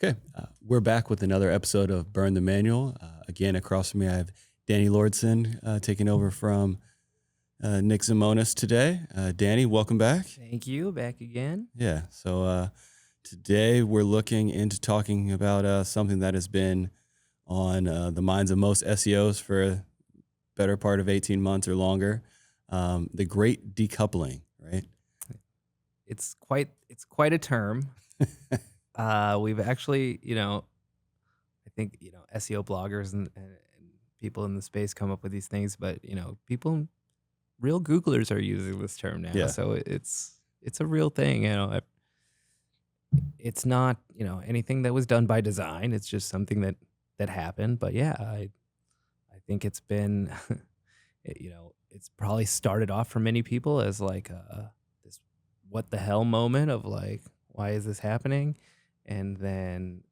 Okay, we're back with another episode of Burn the Manual. Again, across from me, I have Danny Lordson taking over from Nick Zimonis today. Danny, welcome back. Thank you. Back again. Yeah, so today we're looking into talking about something that has been on the minds of most SEOs for a better part of 18 months or longer, the Great Decoupling, right? It's quite a term. We've actually, I think, SEO bloggers and people in the space come up with these things, but people, real Googlers are using this term now. Yeah. So it's a real thing. It's not, anything that was done by design. It's just something that happened. But yeah, I think it's been, it's probably started off for many people as like this what the hell moment of like, why is this happening? And then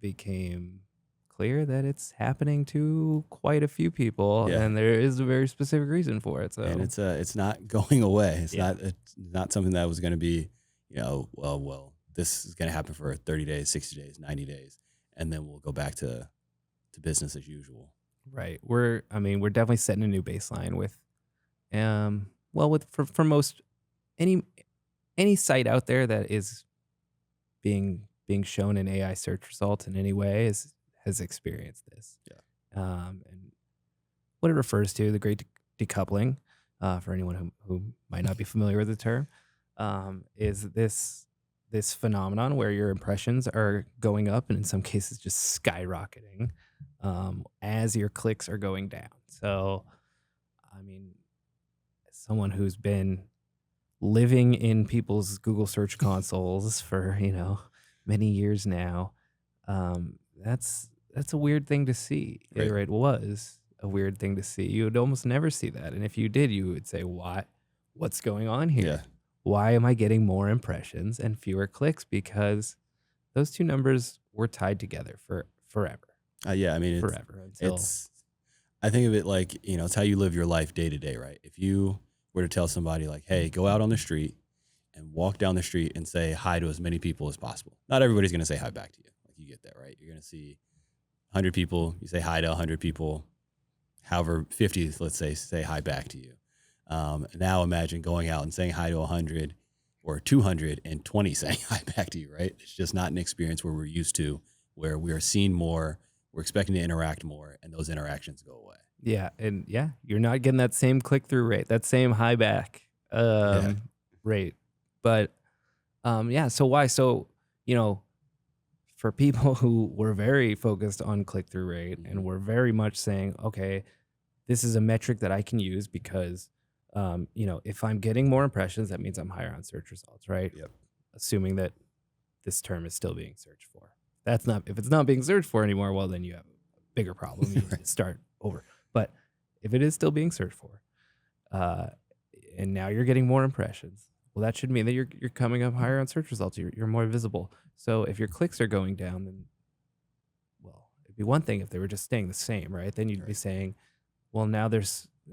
became clear that it's happening to quite a few people, Yeah. and there is a very specific reason for it. So And it's not going away. Yeah. It's not something that was going to be, well, this is going to happen for 30 days, 60 days, 90 days, and then we'll go back to business as usual. Right. We're definitely setting a new baseline with for most any site out there that is being shown in AI search results in any way has experienced this. Yeah. And what it refers to, the Great Decoupling, for anyone who might not be familiar with the term, is this phenomenon where your impressions are going up and in some cases just skyrocketing as your clicks are going down. So, as someone who's been living in people's Google search consoles for, many years now, that's a weird thing to see. Right. Or it was a weird thing to see. You would almost never see that. And if you did, you would say, what's going on here? Yeah. Why am I getting more impressions and fewer clicks? Because those two numbers were tied together for forever. Yeah. I mean, Forever. I think of it like, it's how you live your life day to day, right? If you were to tell somebody like, hey, go out on the street and walk down the street and say hi to as many people as possible. Not everybody's going to say hi back to you. Like, you get that, right? You're going to see 100 people, you say hi to 100 people, however, 50, let's say hi back to you. Now imagine going out and saying hi to 100 or 220 saying hi back to you, right? It's just not an experience where we're used to, where we are seeing more, we're expecting to interact more, and those interactions go away. Yeah. And you're not getting that same click-through rate, that same high back rate. But so why? So, for people who were very focused on click-through rate and were very much saying, okay, this is a metric that I can use because, if I'm getting more impressions, that means I'm higher on search results, right? Yep. Assuming that this term is still being searched for. If it's not being searched for anymore, well, then you have a bigger problem. You need to start over. But if it is still being searched for, and now you're getting more impressions, well, that should mean that you're coming up higher on search results. You're more visible. So if your clicks are going down, then, well, it'd be one thing if they were just staying the same, right? Then you'd be saying, well, now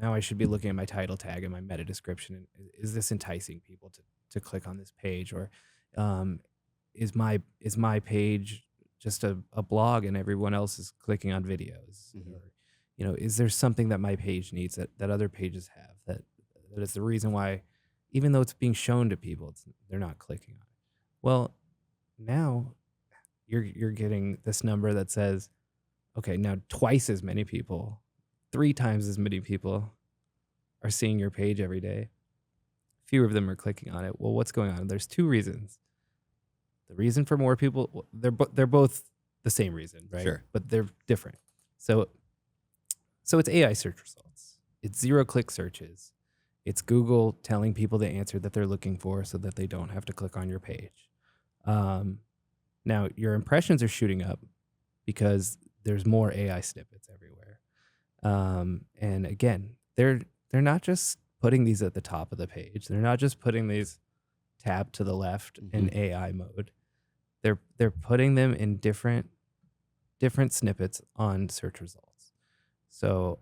I should be looking at my title tag and my meta description. And is this enticing people to click on this page? Or is my page just a blog and everyone else is clicking on videos? Mm-hmm. Or, is there something that my page needs that other pages have that is the reason why, even though it's being shown to people, they're not clicking on it? Well, now you're getting this number that says, okay, now twice as many people, 3 times as many people are seeing your page every day. Fewer of them are clicking on it. Well, what's going on? There's 2 reasons. The reason for more people, they're both the same reason, right? Sure. But they're different. So it's AI search results. It's 0-click searches. It's Google telling people the answer that they're looking for so that they don't have to click on your page. Now, your impressions are shooting up because there's more AI snippets everywhere. And again, they're not just putting these at the top of the page. They're not just putting these tabbed to the left in AI mode. They're putting them in different snippets on search results. So,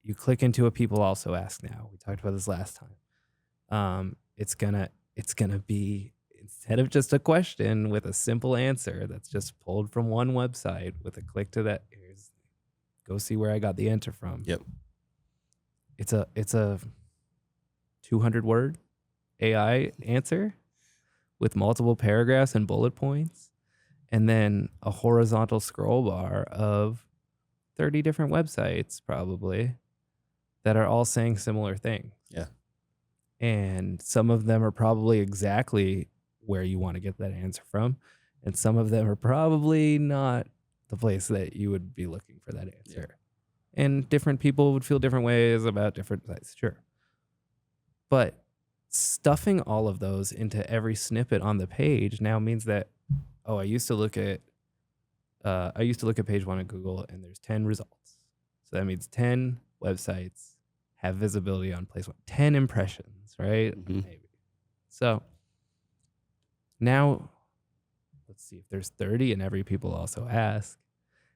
you click into a people also ask now. We talked about this last time. It's gonna be instead of just a question with a simple answer that's just pulled from one website with a click to that, go see where I got the answer from. Yep. It's a 200 word AI answer with multiple paragraphs and bullet points, and then a horizontal scroll bar of 30 different websites probably that are all saying similar things. Yeah. And some of them are probably exactly where you want to get that answer from, and some of them are probably not the place that you would be looking for that answer. And different people would feel different ways about different sites, sure. But stuffing all of those into every snippet on the page now means that, I used to look at page 1 of Google and there's 10 results. So that means 10 websites have visibility on place 1, 10 impressions, right? Maybe. So now let's see if there's 30, and every people also ask,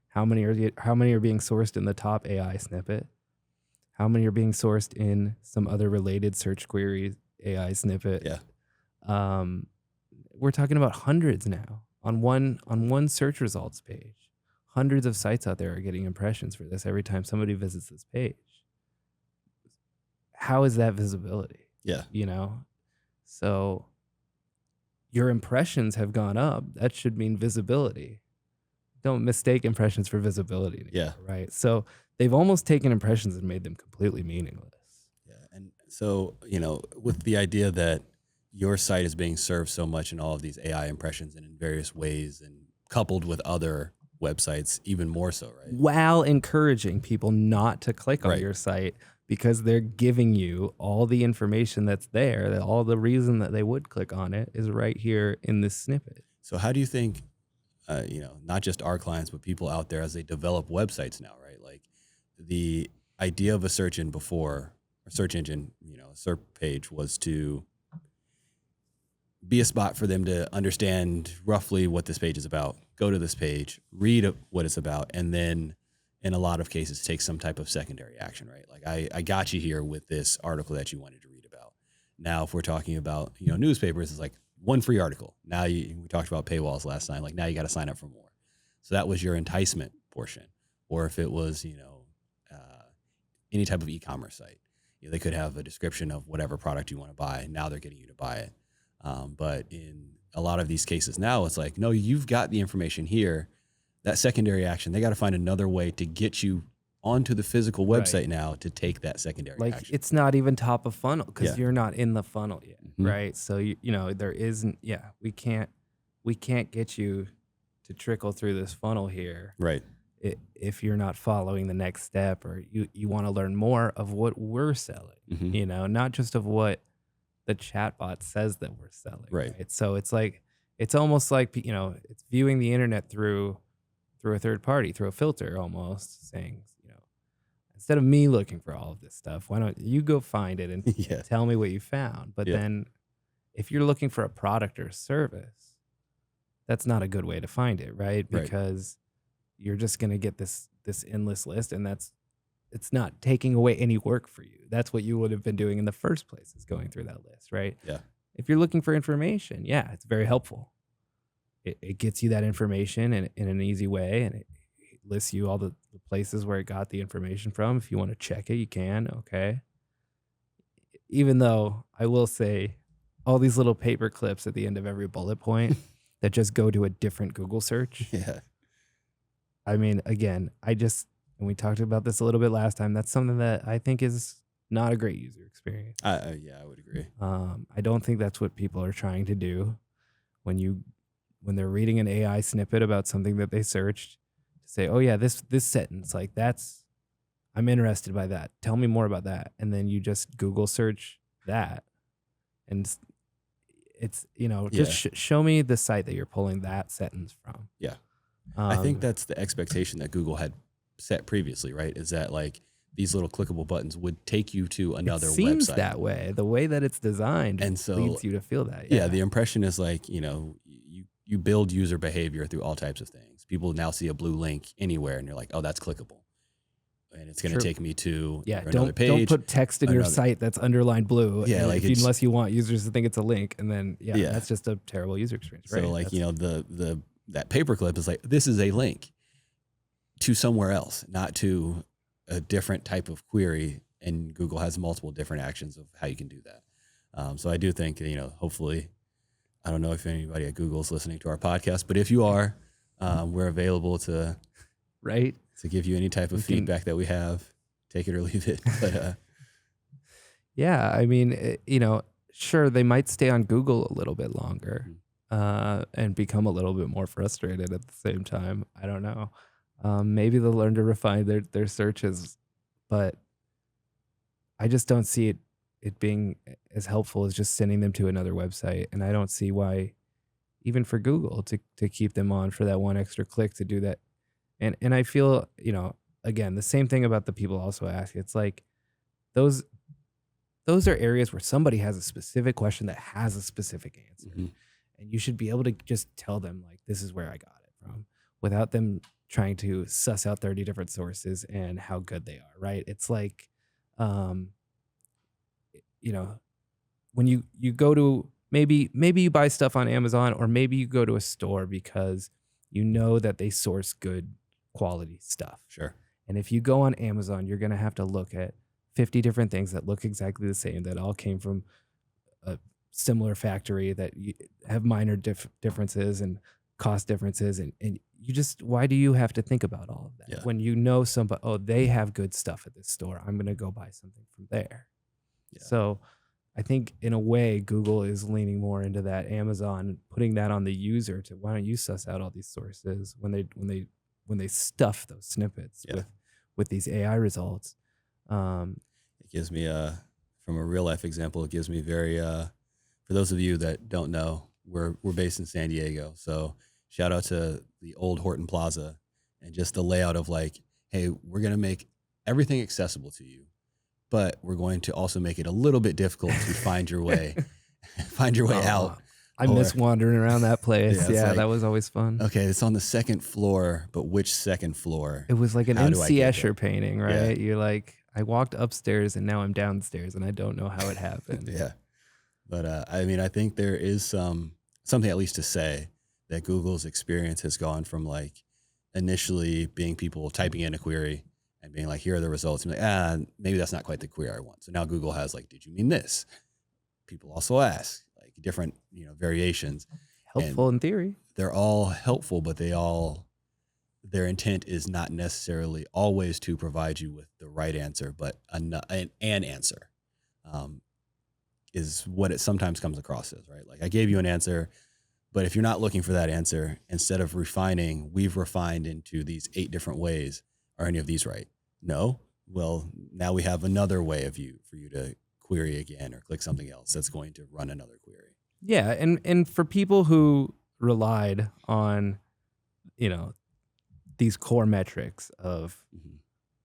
how many are being sourced in the top AI snippet? How many are being sourced in some other related search query AI snippet? Yeah. We're talking about hundreds now on one search results page. Hundreds of sites out there are getting impressions for this every time somebody visits this page. How is that visibility? Yeah. So your impressions have gone up. That should mean visibility. Don't mistake impressions for visibility anymore, Yeah. right? So they've almost taken impressions and made them completely meaningless. Yeah. And so, with the idea that your site is being served so much in all of these AI impressions and in various ways, and coupled with other websites even more so, right? While encouraging people not to click on Right. your site because they're giving you all the information that's there, that all the reason that they would click on it is right here in this snippet. So how do you think, not just our clients, but people out there as they develop websites now, right? Like the idea of a search engine before, a search engine, a SERP page was to be a spot for them to understand roughly what this page is about, go to this page, read what it's about, and then in a lot of cases take some type of secondary action, right? Like I got you here with this article that you wanted to read about. Now, if we're talking about, newspapers, it's like one free article. Now we talked about paywalls last time. Like now you got to sign up for more. So that was your enticement portion. Or if it was, any type of e-commerce site, they could have a description of whatever product you want to buy. Now they're getting you to buy it. But in a lot of these cases now, it's like, no, you've got the information here. That secondary action, they got to find another way to get you onto the physical website now to take that secondary action. It's not even top of funnel because you're not in the funnel yet, Mm-hmm. right? So there isn't. Yeah, we can't get you to trickle through this funnel here, Right. If you're not following the next step, or you want to learn more of what we're selling, Mm-hmm. not just of what the chatbot says that we're selling, Right. So it's almost like it's viewing the internet through a third party, through a filter, almost saying, instead of me looking for all of this stuff, why don't you go find it and Yeah. tell me what you found? But then if you're looking for a product or service, that's not a good way to find it, right? Because you're just going to get this endless list, and it's not taking away any work for you. That's what you would have been doing in the first place, is going through that list, right? Yeah. If you're looking for information, it's very helpful. It gets you that information in an easy way, and it lists you all the places where it got the information from. If you want to check it, you can, okay? Even though I will say all these little paper clips at the end of every bullet point that just go to a different Google search. Yeah. I mean, again, and we talked about this a little bit last time, that's something that I think is not a great user experience. I would agree. I don't think that's what people are trying to do when they're reading an AI snippet about something that they searched, to say, oh yeah, this sentence, like I'm interested by that. Tell me more about that. And then you just Google search that, and it's, just show me the site that you're pulling that sentence from. Yeah. I think that's the expectation that Google had set previously, right? Is that like these little clickable buttons would take you to another website. It seems that way. The way that it's designed, and so leads you to feel that. Yeah, the impression is like, you build user behavior through all types of things. People now see a blue link anywhere and you're like, oh, that's clickable. and it's going to True. take me to Yeah, another don't page. put text in your another- site that's underlined blue. Yeah, like it's- unless you want users to think it's a link, and then Yeah. that's just a terrible user experience. So Right? like, That's- that paperclip is like, this is a link to somewhere else, not to a different type of query. And Google has multiple different actions of how you can do that. So I do think, hopefully, I don't know if anybody at Google is listening to our podcast, but if you are, we're available to right. to give you any type of feedback that we have. Take it or leave it. But yeah, I mean, sure, they might stay on Google a little bit longer and become a little bit more frustrated at the same time. I don't know. Maybe they'll learn to refine their searches, but I just don't see it being as helpful as just sending them to another website. And I don't see why, even for Google, to keep them on for that one extra click to do that. And I feel, again, the same thing about the people also ask. It's like those are areas where somebody has a specific question that has a specific answer. Mhm. And you should be able to just tell them, like, this is where I got it from, without them trying to suss out 30 different sources and how good they are, right? It's like, when you go to, maybe you buy stuff on Amazon, or maybe you go to a store because you know that they source good quality stuff. Sure. And if you go on Amazon, you're going to have to look at 50 different things that look exactly the same, that all came from a similar factory, that have minor differences and cost differences. And you just, why do you have to think about all of that? Yeah. When you know somebody, oh, they have good stuff at this store, I'm going to go buy something from there. Yeah. So I think in a way, Google is leaning more into that. Amazon, putting that on the user to, why don't you suss out all these sources when they stuff those snippets with these AI results. It gives me from a real life example, it gives me very for those of you that don't know, we're based in San Diego. So shout out to the old Horton Plaza, and just the layout of like, hey, we're going to make everything accessible to you, but we're going to also make it a little bit difficult to find your way out. I miss wandering around that place. Yeah, like, that was always fun. Okay, it's on the second floor, but which second floor? It was like an How do I MC get Escher there? painting, right? You're like, I walked upstairs and now I'm downstairs and I don't know how it happened. Yeah. But I mean, I think there is something at least to say that Google's experience has gone from like initially being people typing in a query and being like, here are the results. And like, maybe that's not quite the query I want. So now Google has like, did you mean this? People also ask like different, variations. Helpful in theory. They're all helpful, but their intent is not necessarily always to provide you with the right answer, but an answer is what it sometimes comes across as, right? Like I gave you an answer, but if you're not looking for that answer, instead of refining, we've refined into these 8 different ways. Are any of these right? No. Well, now we have another way for you to query again or click something else that's going to run another query. Yeah, and for people who relied on, these core metrics of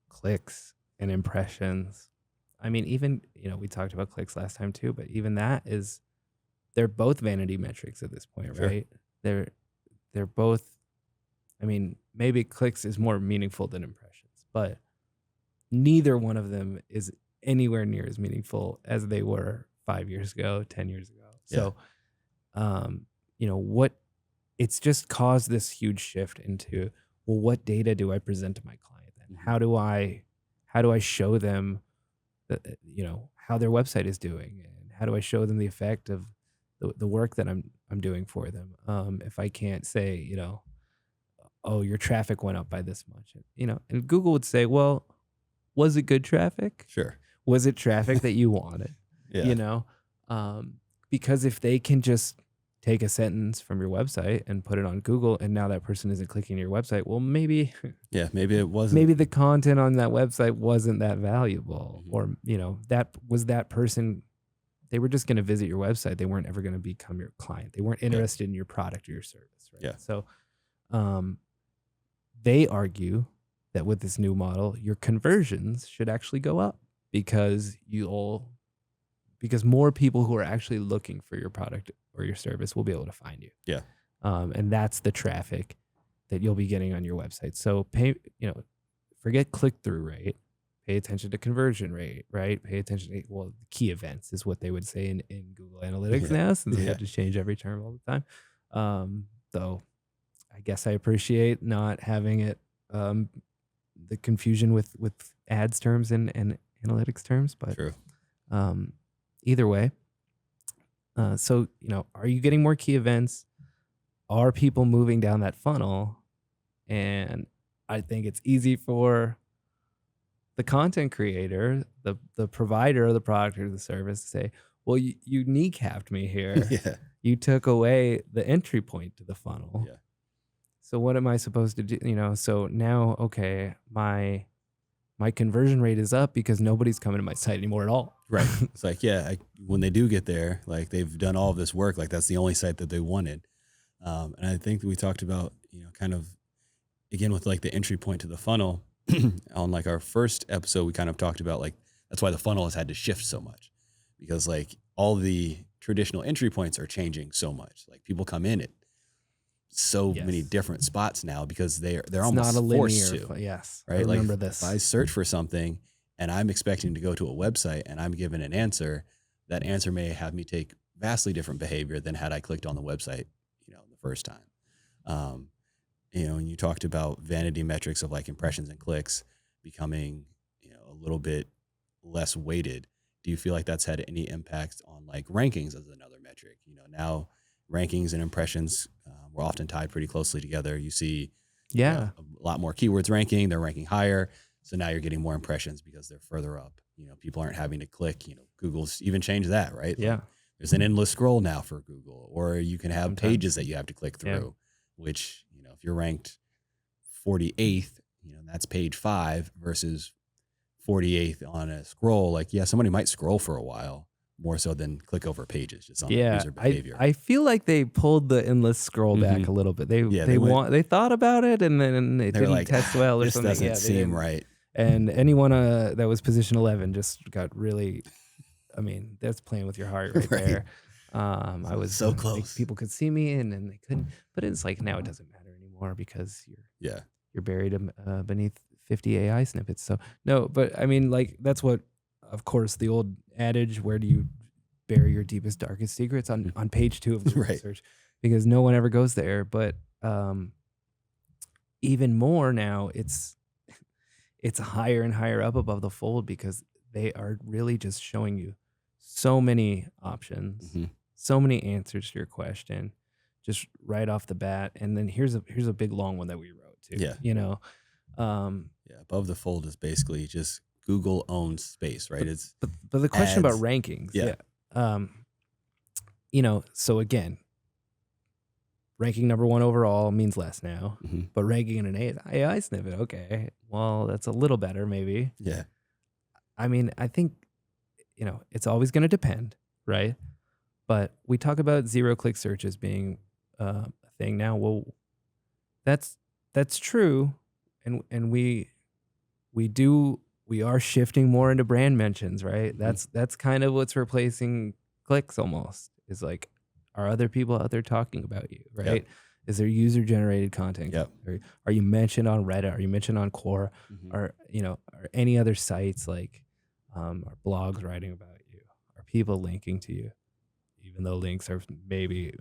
clicks and impressions. I mean, even, we talked about clicks last time too, but even they're both vanity metrics at this point, Sure. right? They're both, I mean, maybe clicks is more meaningful than impressions, but neither one of them is anywhere near as meaningful as they were 5 years ago, 10 years ago. So, it's just caused this huge shift into, well, what data do I present to my client then? How do I show them that, how their website is doing, and how do I show them the effect of the work that I'm doing for them? If I can't say, oh, your traffic went up by this much, and Google would say, well, was it good traffic? Sure. Was it traffic that you wanted? Yeah. Because if they can just take a sentence from your website and put it on Google, and now that person isn't clicking your website, well, maybe it wasn't. Maybe the content on that website wasn't that valuable, or that person, they were just going to visit your website. They weren't ever going to become your client. They weren't interested in your product or your service, right? Yeah. So, they argue that with this new model, your conversions should actually go up because more people who are actually looking for your product or your service will be able to find you. Yeah. And that's the traffic that you'll be getting on your website. So forget click-through rate, pay attention to conversion rate, right? Pay attention to, well, key events is what they would say in Google Analytics Yeah. now, since we Yeah. have to change every term all the time. Though I guess I appreciate not having it, the confusion with ads terms and analytics terms, but True. either way. So, are you getting more key events? Are people moving down that funnel? And I think it's easy for the content creator, the provider of the product or the service to say, well, you kneecapped me here. Yeah. You took away the entry point to the funnel. Yeah. So what am I supposed to do? So now, okay, my conversion rate is up because nobody's coming to my site anymore at all. Right. It's like, yeah, when they do get there, like they've done all of this work, like that's the only site that they wanted. And I think that we talked about, kind of, again, with like the entry point to the funnel on like our first episode, we kind of talked about like, that's why the funnel has had to shift so much, because like all the traditional entry points are changing so much. Like people come in at so many different spots now because they're almost not a forced linear, to. yes. Right. I remember like this. If I search for something and I'm expecting to go to a website and I'm given an answer, that answer may have me take vastly different behavior than had I clicked on the website, the first time. And you talked about vanity metrics of like impressions and clicks becoming, a little bit less weighted. Do you feel like that's had any impact on like rankings as another metric? Now rankings and impressions were often tied pretty closely together. You see, a lot more keywords ranking, they're ranking higher. So now you're getting more impressions because they're further up. People aren't having to click, Google's even changed that, right? Yeah. Like, there's an endless scroll now for Google, or you can have pages that you have to click through, which, if you're ranked 48th, that's page 5 versus 48th on a scroll. Like, yeah, somebody might scroll for a while more so than click over pages just on user behavior. I feel like they pulled the endless scroll back a little bit. They thought about it and then it didn't like, test well or this something. doesn't seem right. And anyone that was position 11 just got really, I mean, that's playing with your heart right there. I was so close. Like, people could see me and then they couldn't. But it's like now it doesn't matter anymore because you're buried beneath 50 AI snippets. So no, but I mean, like that's what, of course, the old adage, where do you bury your deepest, darkest secrets? On page 2 of Google search, because no one ever goes there. But even more now, it's higher and higher up above the fold because they are really just showing you so many options, so many answers to your question, just right off the bat. And then here's a big long one that we wrote too. Yeah. Above the fold is basically just Google owns space, right? But the question ads. about rankings, Yeah. So again, ranking number 1 overall means less now, but ranking in an AI snippet, okay, well, that's a little better maybe. Yeah. I mean, I think, it's always going to depend, right? But we talk about 0-click searches being a thing now. Well, that's true, and we are shifting more into brand mentions, right? That's kind of what's replacing clicks almost. Is like, are other people out there talking about you, right? Yep. Is there user generated content? Yep. Are you mentioned on Reddit? Are you mentioned on Quora? Or or any other sites, like are blogs writing about you? Are people linking to you? Even though links are maybe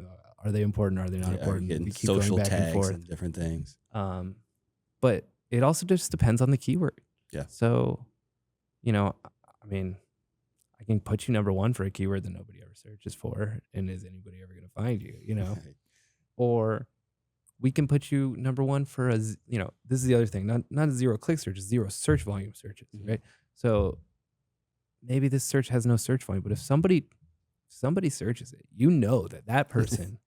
are they important? Are they not important? Getting We keep social going back tags and forth. and different things. But it also just depends on the keyword. Yeah. So, I mean, I can put you number 1 for a keyword that nobody ever searches for, and is anybody ever going to find you? Right. Or we can put you number 1 for this is the other thing, not a 0-click search, 0 search volume searches, right? So maybe this search has no search volume, but if somebody searches it, that person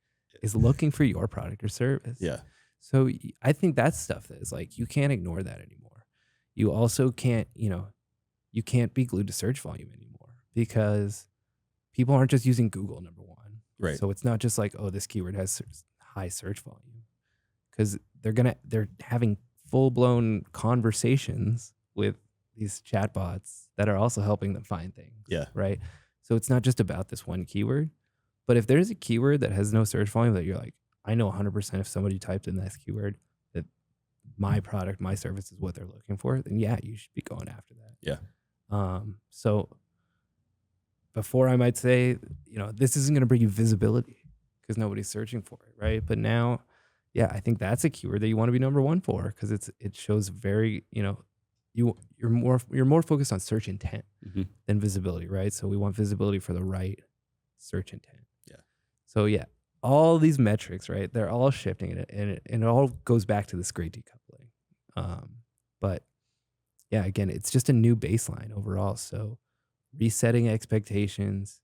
is looking for your product or service. Yeah. So I think that's stuff that is like, you can't ignore that anymore. You also can't, you can't be glued to search volume anymore because people aren't just using Google, number 1. Right. So it's not just like, oh, this keyword has high search volume, because they're having full-blown conversations with these chatbots that are also helping them find things. Yeah. Right. So it's not just about this one keyword, but if there's a keyword that has no search volume that you're like, I know 100% if somebody typed in this keyword that my product, my service is what they're looking for, then yeah, you should be going after that. Yeah. So before I might say, this isn't going to bring you visibility because nobody's searching for it, right? But now, yeah, I think that's a keyword that you want to be number one for because it shows very, you're more focused on search intent Mm-hmm. than visibility, right? So we want visibility for the right search intent. Yeah. So yeah, all these metrics, right? They're all shifting, and it all goes back to this great decoupling. But yeah, again, it's just a new baseline overall. So resetting expectations,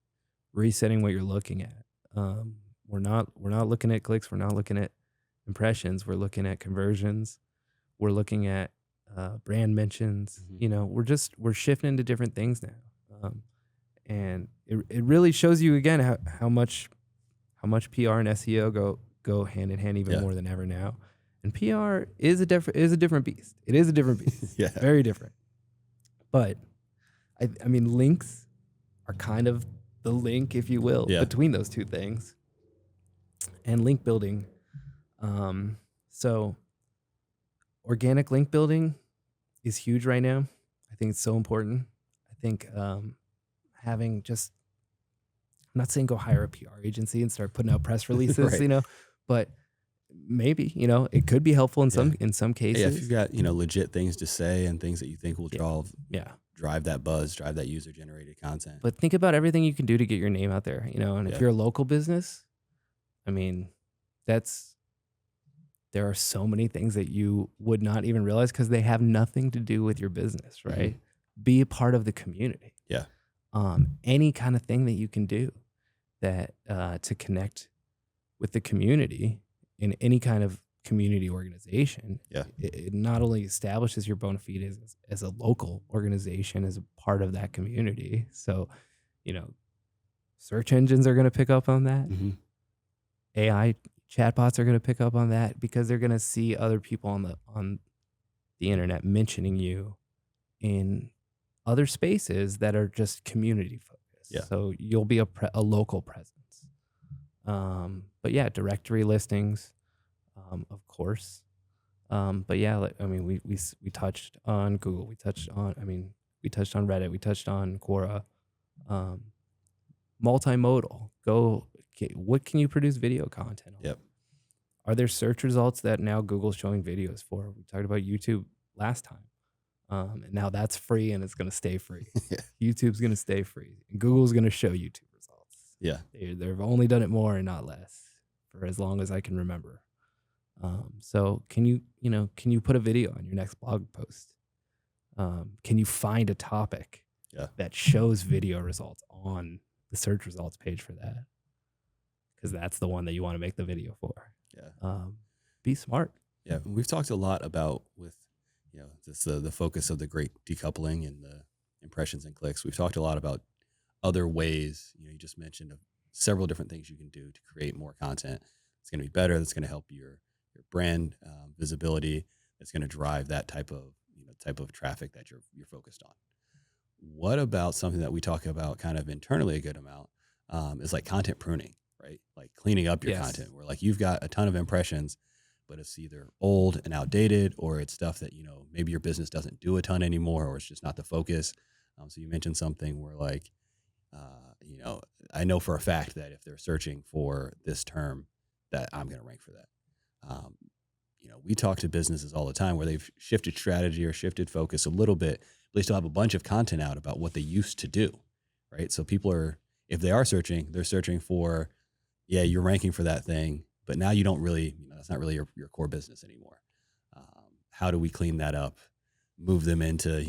resetting what you're looking at. We're not looking at clicks. We're not looking at impressions. We're looking at conversions. We're looking at brand mentions. Mm-hmm. We're shifting into different things now, and it really shows you again how much PR and SEO go hand in hand even more than ever now. And PR is a different beast. It is a different beast. Yeah. Very different. But I mean, links are kind of the link, if you will, between those two things. And link building. So organic link building is huge right now. I think it's so important. I think having just, I'm not saying go hire a PR agency and start putting out press releases, Right. But maybe, it could be helpful in some cases. Yeah, if you've got, legit things to say and things that you think will drive that buzz, drive that user generated content. But think about everything you can do to get your name out there, and if you're a local business, I mean, there are so many things that you would not even realize because they have nothing to do with your business, right? Mm-hmm. Be a part of the community. Yeah. Any kind of thing that you can do that to connect with the community in any kind of community organization. Yeah. It not only establishes your bona fides as a local organization, as a part of that community. So, search engines are going to pick up on that. Mm-hmm. AI chatbots are going to pick up on that because they're going to see other people on the internet mentioning you in other spaces that are just community focused. Yeah. So you'll be a local presence. But yeah, directory listings, of course. But yeah, we touched on Google. We touched on Reddit. We touched on Quora. Multimodal. What can you produce video content on? Yep. Are there search results that now Google's showing videos for? We talked about YouTube last time. And now that's free and it's going to stay free. YouTube's going to stay free. And Google's going to show YouTube results. Yeah. They've only done it more and not less for as long as I can remember. So can you put a video on your next blog post? Can you find a topic that shows video results on the search results page for that? Because that's the one that you want to make the video for. Yeah. Be smart. Yeah. We've talked a lot about with, the focus of the great decoupling and the impressions and clicks. We've talked a lot about other ways, you just mentioned several different things you can do to create more content. It's going to be better. That's going to help your brand visibility. It's going to drive that type of traffic that you're focused on. What about something that we talk about kind of internally a good amount is like content pruning, right? Like cleaning up your content where like you've got a ton of impressions, but it's either old and outdated or it's stuff that, maybe your business doesn't do a ton anymore or it's just not the focus. So you mentioned something where like, I know for a fact that if they're searching for this term that I'm going to rank for that. We talk to businesses all the time where they've shifted strategy or shifted focus a little bit, but they still have a bunch of content out about what they used to do, right? So people if they are searching, they're searching for, you're ranking for that thing, but now you don't really, that's not really your core business anymore. How do we clean that up, move them into,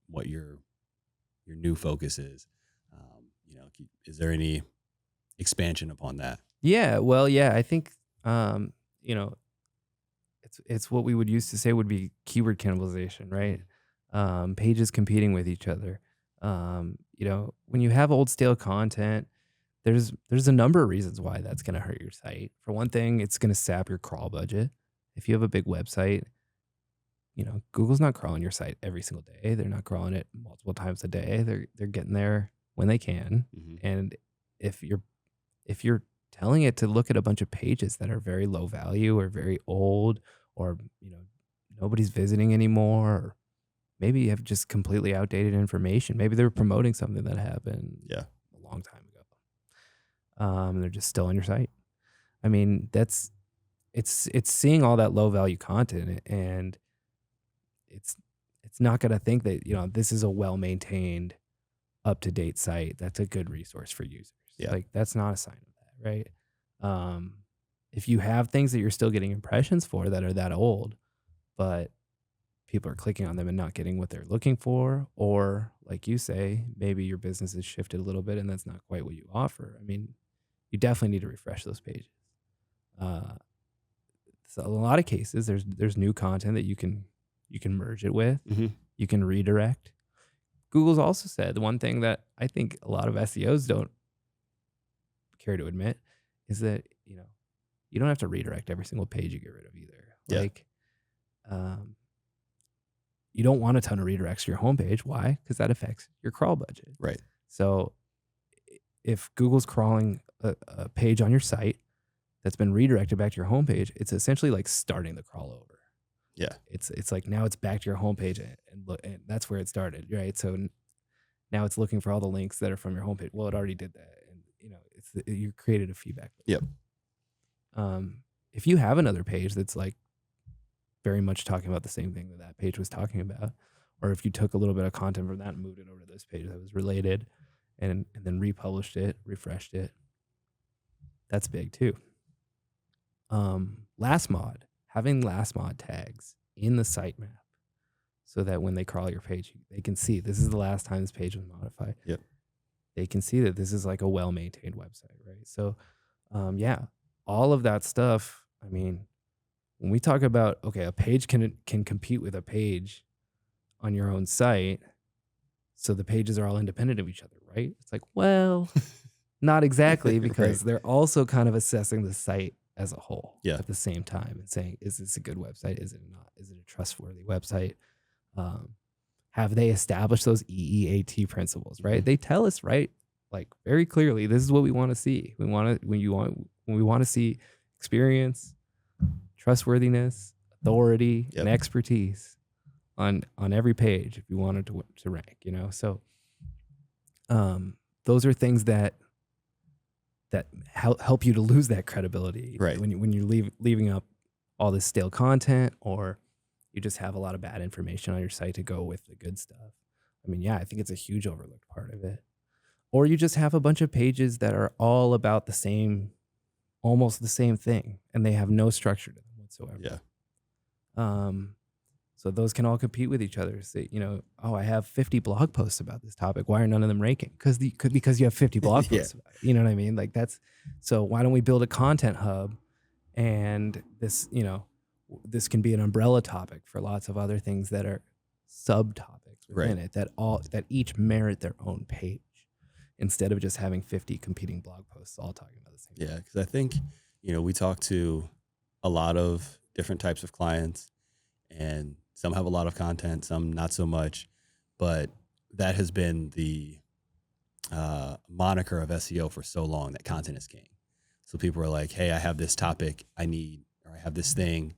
what your new focus is? Is there any expansion upon that? Yeah, well, I think, it's what we would used to say would be keyword cannibalization, right? Pages competing with each other. When you have old stale content, there's a number of reasons why that's going to hurt your site. For one thing, it's going to sap your crawl budget. If you have a big website, Google's not crawling your site every single day. They're not crawling it multiple times a day. They're getting there when they can. Mm-hmm. And if you're telling it to look at a bunch of pages that are very low value or very old or nobody's visiting anymore. Or maybe you have just completely outdated information. Maybe they're promoting something that happened Yeah. a long time ago. They're just still on your site. I mean, it's seeing all that low value content, and it's not going to think that, this is a well maintained, up to date site that's a good resource for users. Yeah. Like, that's not a sign of that, right? If you have things that you're still getting impressions for that are that old, but people are clicking on them and not getting what they're looking for, or like you say, maybe your business has shifted a little bit and that's not quite what you offer. I mean, you definitely need to refresh those pages. So in a lot of cases, there's new content that you can merge it with. Mm-hmm. You can redirect. Google's also said the one thing that I think a lot of SEOs don't care to admit is that, you don't have to redirect every single page you get rid of either. Yeah. Like, you don't want a ton of redirects to your homepage. Why? Because that affects your crawl budget. Right. So if Google's crawling a page on your site that's been redirected back to your homepage, it's essentially like starting the crawl over. Yeah. It's like now it's back to your homepage and that's where it started, right? So now it's looking for all the links that are from your homepage. Well, it already did that, and you created a feedback loop. Yep. If you have another page that's like very much talking about the same thing that page was talking about, or if you took a little bit of content from that and moved it over to this page that was related, and then republished it, refreshed it, that's big too. Last mod, having last mod tags in the sitemap so that when they crawl your page, they can see this is the last time this page was modified. Yep. They can see that this is like a well-maintained website, right? So, all of that stuff. I mean, when we talk about, okay, a page can compete with a page on your own site, so the pages are all independent of each other, right? It's like, well, not exactly, because Right. they're also kind of assessing the site as a whole at the same time and saying, is this a good website? Is it not? Is it a trustworthy website? Have they established those EEAT principles, right? Mm-hmm. They tell us, right, like very clearly, this is what we want to see. We want to, when we want to see experience, trustworthiness, authority, and expertise on every page if you wanted to rank, So those are things that help you to lose that credibility, right? When you're leaving up all this stale content, or you just have a lot of bad information on your site to go with the good stuff. I mean, I think it's a huge overlooked part of it. Or you just have a bunch of pages that are all about almost the same thing, and they have no structure to them whatsoever. Yeah. So those can all compete with each other. Say, I have 50 blog posts about this topic. Why are none of them ranking? Because you have 50 blog posts about it. You know what I mean? Like so why don't we build a content hub, and this this can be an umbrella topic for lots of other things that are subtopics within it that each merit their own page, instead of just having 50 competing blog posts all talking about the same thing. Yeah, because I think, we talk to a lot of different types of clients, and some have a lot of content, some not so much, but that has been the moniker of SEO for so long, that content is king. So people are like, hey, I have this topic I have this thing,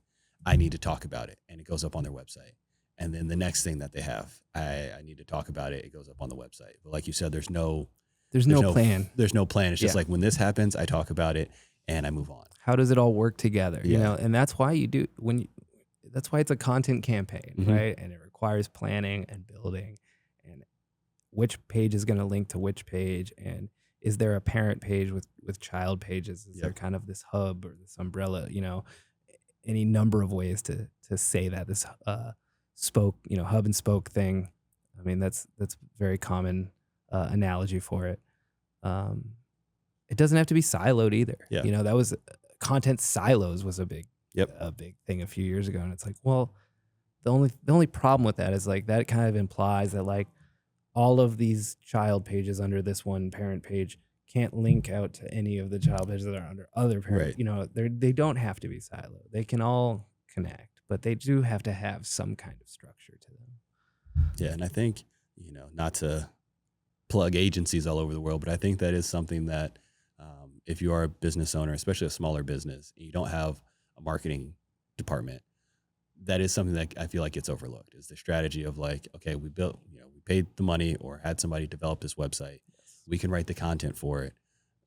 I need to talk about it. And it goes up on their website. And then the next thing that they have, I need to talk about it. It goes up on the website. But like you said, there's no plan. There's no plan. It's just like, when this happens, I talk about it and I move on. How does it all work together? Yeah. And that's why that's why it's a content campaign, Mm-hmm. right? And it requires planning and building, and which page is going to link to which page, and is there a parent page with child pages? Is there kind of this hub or this umbrella? Any number of ways to say that this spoke, hub and spoke thing. I mean, that's very common analogy for it. It doesn't have to be siloed either. Yeah. That was content silos was a big thing a few years ago, and it's like, well, the only problem with that is like that kind of implies that like all of these child pages under this one parent page can't link out to any of the child pages that are under other parent. Right. They don't have to be siloed. They can all connect, but they do have to have some kind of structure to them. Yeah, and I think, not to plug agencies all over the world, but I think that is something that if you are a business owner, especially a smaller business, and you don't have a marketing department, that is something that I feel like gets overlooked, is the strategy of like, okay, we built, we paid the money or had somebody develop this website. We can write the content for it.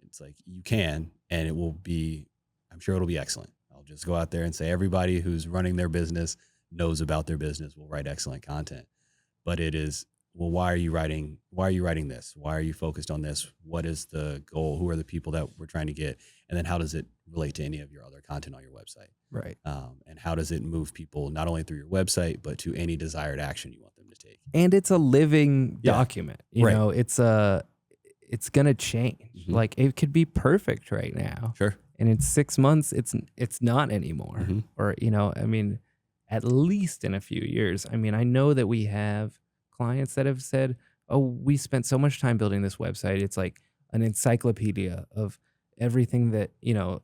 It's like you can, and it will be, I'm sure it'll be excellent. I'll just go out there and say everybody who's running their business knows about their business will write excellent content. But it is, well, why are you writing this? Why are you focused on this? What is the goal? Who are the people that we're trying to get? And then how does it relate to any of your other content on your website? Right. And how does it move people not only through your website, but to any desired action you want them to take? And it's a living document. You Right. know, it's gonna change. Mhm. Like it could be perfect right now. Sure. And in 6 months, it's not anymore. Mhm. Or, I mean, at least in a few years. I mean, I know that we have clients that have said, oh, we spent so much time building this website. It's like an encyclopedia of everything that,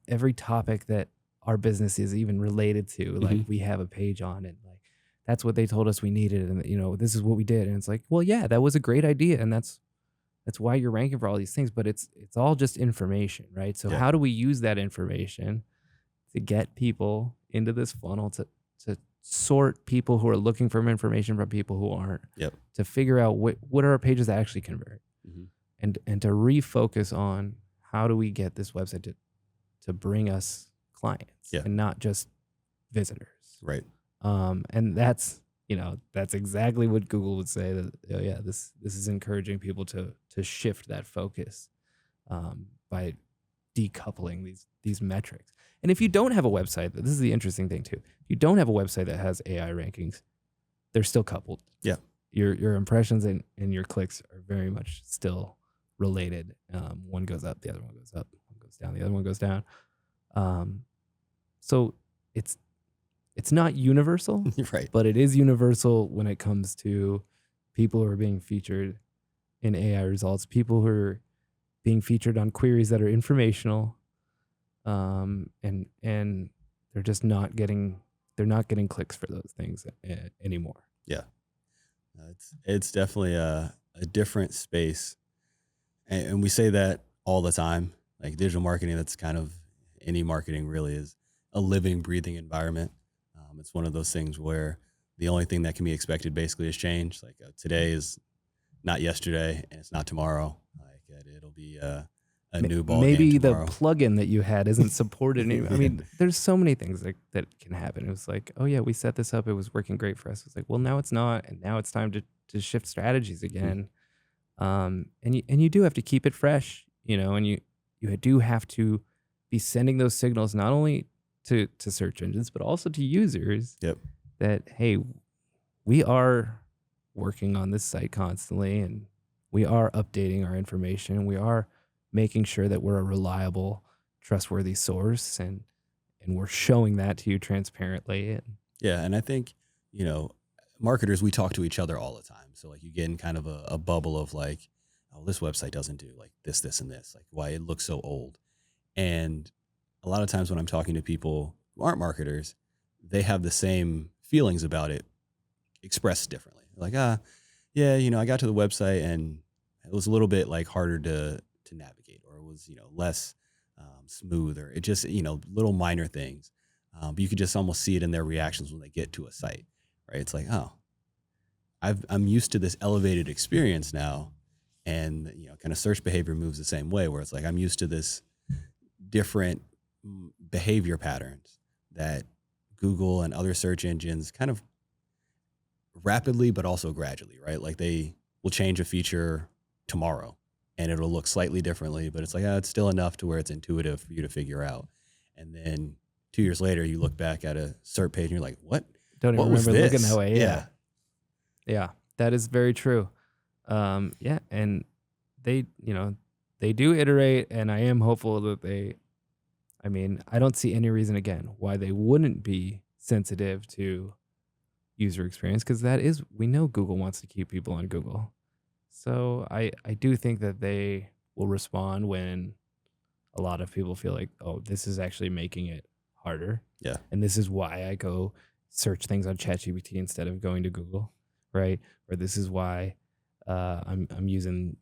every topic that our business is even related to. Like Mhm. we have a page on it. Like that's what they told us we needed. And, this is what we did. And it's like, well, yeah, that was a great idea. And that's why you're ranking for all these things, but it's all just information, right? So Yeah. how do we use that information to get people into this funnel, to sort people who are looking for information from people who aren't, Yep. to figure out what are our pages that actually convert, Mhm. and to refocus on how do we get this website to bring us clients Yeah. and not just visitors. Right. And that's exactly what Google would say, that, oh yeah, this is encouraging people to shift that focus by decoupling these metrics. And if you don't have a website, this is the interesting thing too. If you don't have a website that has AI rankings, they're still coupled. Yeah. Your impressions and your clicks are very much still related. One goes up, the other one goes up. One goes down, the other one goes down. So it's not universal, Right. but it is universal when it comes to people who are being featured in AI results, people who are being featured on queries that are informational, and they're just not getting clicks for those things anymore. Yeah. It's definitely a different space. And we say that all the time. Like digital marketing, that's kind of, any marketing really is a living, breathing environment. It's one of those things where the only thing that can be expected basically is change. Like today is not yesterday, and it's not tomorrow. Like it'll be a new ball Maybe game the tomorrow. plugin that you had isn't supported anymore. I Yeah. mean, there's so many things that can happen. It was like, oh yeah, we set this up. It was working great for us. It's like, well, now it's not, and now it's time to shift strategies again. And you do have to keep it fresh, and you do have to be sending those signals not only to search engines, but also to users. Yep. That, hey, we are working on this site constantly, and we are updating our information. We are making sure that we're a reliable, trustworthy source, and we're showing that to you transparently. Yeah. And I think, marketers, we talk to each other all the time. So like you get in kind of a bubble of like, oh, this website doesn't do like this, and this, like why it looks so old. And a lot of times when I'm talking to people who aren't marketers, they have the same feelings about it expressed differently. Like, yeah, I got to the website and it was a little bit like harder to navigate, or it was, less smooth, or it just, little minor things. But you could just almost see it in their reactions when they get to a site, right? It's like, oh, I'm used to this elevated experience now. And, kind of search behavior moves the same way, where it's like, I'm used to this different behavior patterns that Google and other search engines kind of rapidly, but also gradually, right? Like they will change a feature tomorrow and it'll look slightly differently, but it's like, it's still enough to where it's intuitive for you to figure out. And then 2 years later, you look back at a search page and you're like, what? Don't even What was remember looking this? that way. Yeah. Yeah, that is very true. Yeah, and they do iterate, and I am hopeful that I don't see any reason again why they wouldn't be sensitive to user experience, because we know Google wants to keep people on Google. So I do think that they will respond when a lot of people feel like, oh, this is actually making it harder. Yeah. And this is why I go search things on ChatGPT instead of going to Google, right? Or this is why I'm using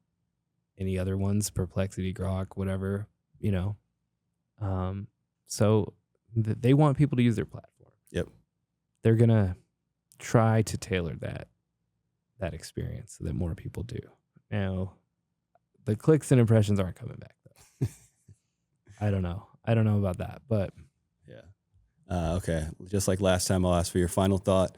any other ones, Perplexity, Grok, whatever, So they want people to use their platform. Yep. they're gonna try to tailor that experience so that more people do. Now, the clicks and impressions aren't coming back though. I don't know about that, but Yeah. Okay. Just like last time, I'll ask for your final thought.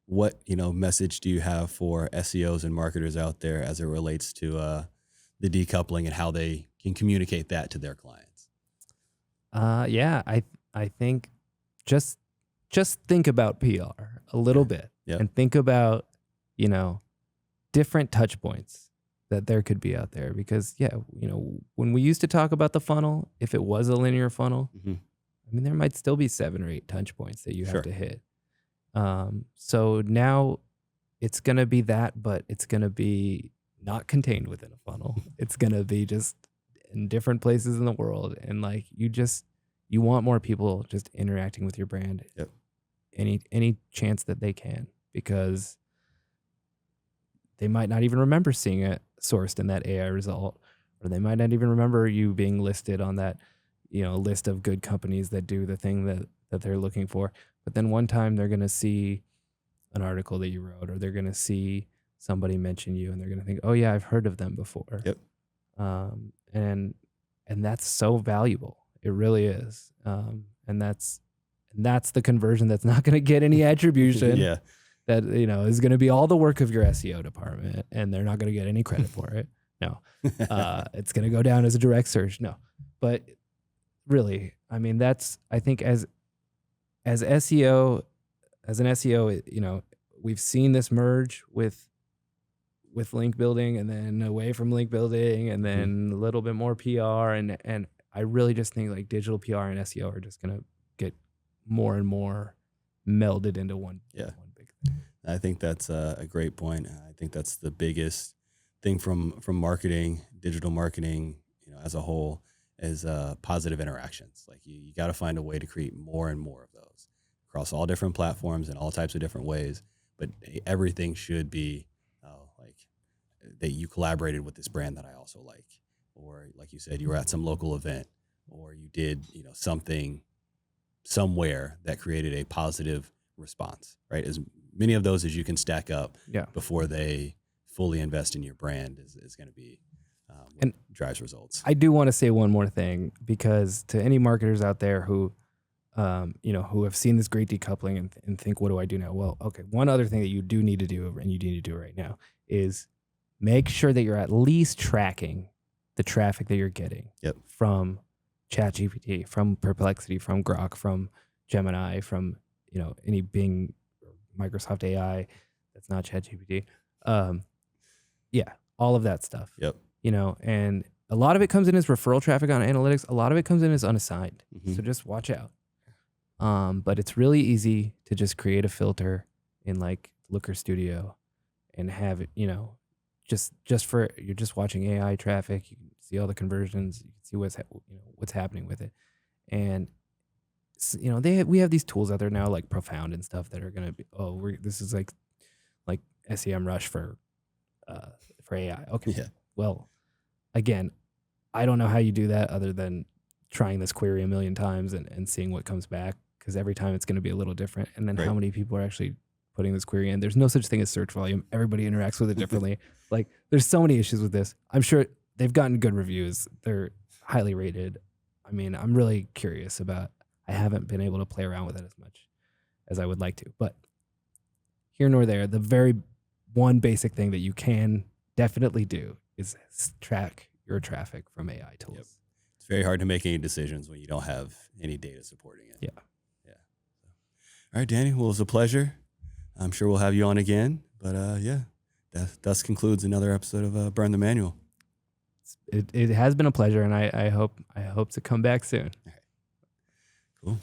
What message do you have for SEOs and marketers out there as it relates to the decoupling and how they can communicate that to their clients? yeah, I think just think about PR a little bit, Yep. and think about different touch points that there could be out there, because when we used to talk about the funnel, if it was a linear funnel, Mm-hmm. I mean, there might still be 7 or 8 touch points that you Sure. have to hit. So now it's going to be that, but it's going to be not contained within a funnel. It's going to be just in different places in the world. And like, you want more people just interacting with your brand. Yep. Any chance that they can, because they might not even remember seeing it sourced in that AI result, or they might not even remember you being listed on that, list of good companies that do the thing that they're looking for. But then one time they're going to see an article that you wrote, or they're going to see somebody mention you, and they're going to think, oh yeah, I've heard of them before. Yep. And that's so valuable. It really is. And that's the conversion that's not going to get any attribution. Yeah. That, is going to be all the work of your SEO department, and they're not going to get any credit for it. No. It's going to go down as a direct search. No. But really, I mean, I think as SEO, as an SEO, we've seen this merge with link building, and then away from link building, and then a little bit more PR. And I really just think like digital PR and SEO are just going to get more and more melded into one big thing. I think that's a great point. I think that's the biggest thing from marketing, digital marketing, as a whole, is positive interactions. Like you got to find a way to create more and more of those across all different platforms in all types of different ways. But everything should be like that you collaborated with this brand that I also like, or like you said, you were at some local event, or you did something somewhere that created a positive response, right? As many of those as you can stack up before they fully invest in your brand is going to be what drives results. I do want to say one more thing, because to any marketers out there who who have seen this great decoupling and think, what do I do now? Well, okay, one other thing that you do need to do, and you need to do right now, is make sure that you're at least tracking the traffic that you're getting from ChatGPT, from Perplexity, from Grok, from Gemini, from any Bing, Microsoft AI that's not ChatGPT. All of that stuff. Yep. And a lot of it comes in as referral traffic on analytics. A lot of it comes in as unassigned. Mm-hmm. So just watch out. But it's really easy to just create a filter in like Looker Studio and have it, just for, you're just watching AI traffic. You can see all the conversions. You can see what's happening with it. And we have these tools out there now, like Profound and stuff, that are gonna be, this is like SEM Rush for AI. Okay. Yeah. Well, again, I don't know how you do that other than trying this query a million times and seeing what comes back, because every time it's going to be a little different. And then how many people are actually putting this query in? There's no such thing as search volume. Everybody interacts with it differently. Like, there's so many issues with this. I'm sure they've gotten good reviews. They're highly rated. I mean, I'm really curious about. I haven't been able to play around with it as much as I would like to, but here nor there, the very one basic thing that you can definitely do is track your traffic from AI tools. Yep. It's very hard to make any decisions when you don't have any data supporting it. Yeah. All right, Danny. Well, it was a pleasure. I'm sure we'll have you on again, but that thus concludes another episode of Burn the Manual. It has been a pleasure, and I hope to come back soon. All right. Cool.